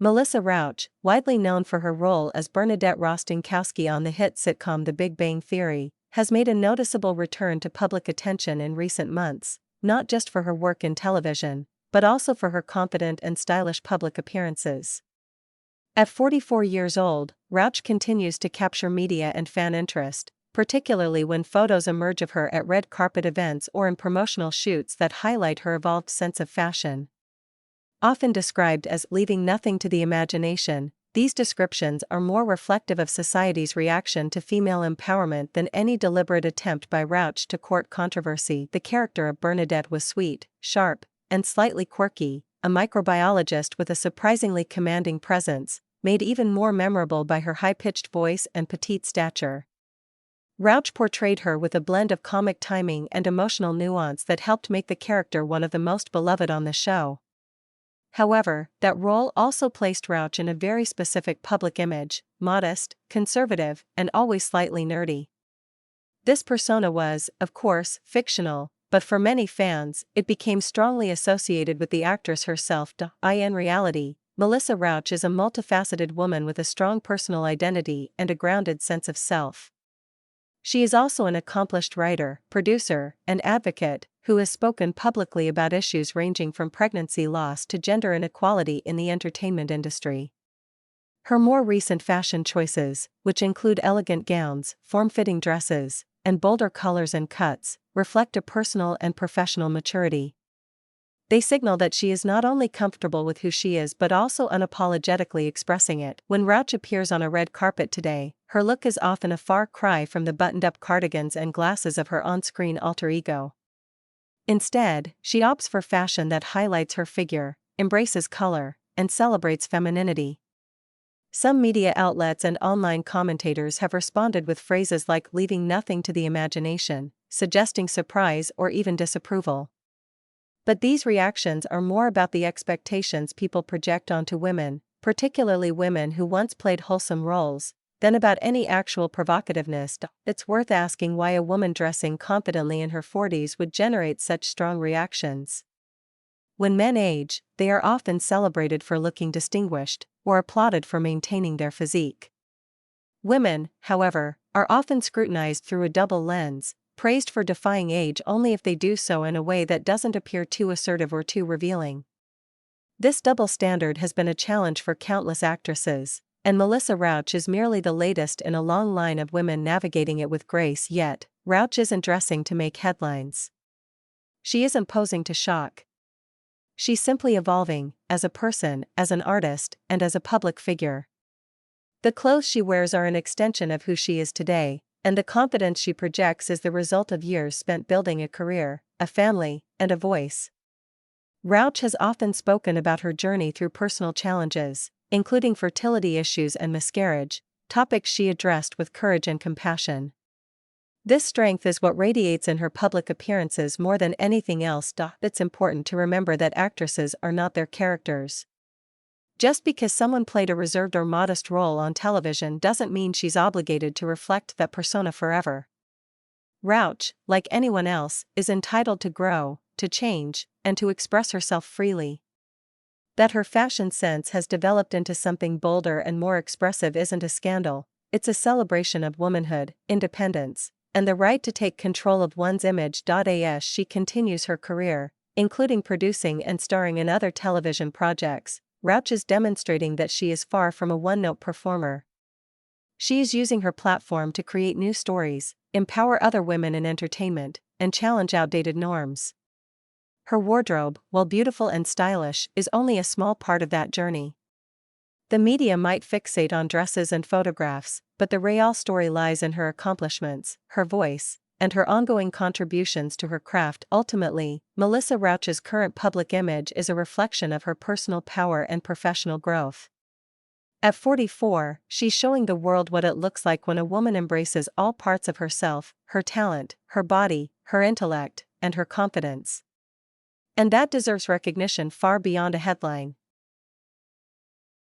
Melissa Rauch, widely known for her role as Bernadette Rostenkowski on the hit sitcom The Big Bang Theory, has made a noticeable return to public attention in recent months, not just for her work in television, but also for her confident and stylish public appearances. At 44 years old, Rauch continues to capture media and fan interest, particularly when photos emerge of her at red carpet events or in promotional shoots that highlight her evolved sense of fashion. Often described as leaving nothing to the imagination, these descriptions are more reflective of society's reaction to female empowerment than any deliberate attempt by Rauch to court controversy. The character of Bernadette was sweet, sharp, and slightly quirky, a microbiologist with a surprisingly commanding presence, made even more memorable by her high-pitched voice and petite stature. Rauch portrayed her with a blend of comic timing and emotional nuance that helped make the character one of the most beloved on the show. However, that role also placed Rauch in a very specific public image: modest, conservative, and always slightly nerdy. This persona was, of course, fictional, but for many fans, it became strongly associated with the actress herself. In reality, Melissa Rauch is a multifaceted woman with a strong personal identity and a grounded sense of self. She is also an accomplished writer, producer, and advocate, who has spoken publicly about issues ranging from pregnancy loss to gender inequality in the entertainment industry. Her more recent fashion choices, which include elegant gowns, form-fitting dresses, and bolder colors and cuts, reflect a personal and professional maturity. They signal that she is not only comfortable with who she is but also unapologetically expressing it. When Rauch appears on a red carpet today, her look is often a far cry from the buttoned-up cardigans and glasses of her on-screen alter ego. Instead, she opts for fashion that highlights her figure, embraces color, and celebrates femininity. Some media outlets and online commentators have responded with phrases like leaving nothing to the imagination, suggesting surprise or even disapproval. But these reactions are more about the expectations people project onto women, particularly women who once played wholesome roles, than about any actual provocativeness. It's worth asking why a woman dressing confidently in her 40s would generate such strong reactions. When men age, they are often celebrated for looking distinguished, or applauded for maintaining their physique. Women, however, are often scrutinized through a double lens, praised for defying age only if they do so in a way that doesn't appear too assertive or too revealing. This double standard has been a challenge for countless actresses, and Melissa Rauch is merely the latest in a long line of women navigating it with grace. Yet, Rauch isn't dressing to make headlines. She isn't posing to shock. She's simply evolving, as a person, as an artist, and as a public figure. The clothes she wears are an extension of who she is today, and the confidence she projects is the result of years spent building a career, a family, and a voice. Rauch has often spoken about her journey through personal challenges, including fertility issues and miscarriage, topics she addressed with courage and compassion. This strength is what radiates in her public appearances more than anything else. It's important to remember that actresses are not their characters. Just because someone played a reserved or modest role on television doesn't mean she's obligated to reflect that persona forever. Rauch, like anyone else, is entitled to grow, to change, and to express herself freely. That her fashion sense has developed into something bolder and more expressive isn't a scandal, it's a celebration of womanhood, independence, and the right to take control of one's image. As she continues her career, including producing and starring in other television projects, Rauch is demonstrating that she is far from a one-note performer. She is using her platform to create new stories, empower other women in entertainment, and challenge outdated norms. Her wardrobe, while beautiful and stylish, is only a small part of that journey. The media might fixate on dresses and photographs, but the real story lies in her accomplishments, her voice, and her ongoing contributions to her craft. Ultimately, Melissa Rauch's current public image is a reflection of her personal power and professional growth. At 44, she's showing the world what it looks like when a woman embraces all parts of herself, her talent, her body, her intellect, and her confidence. And that deserves recognition far beyond a headline.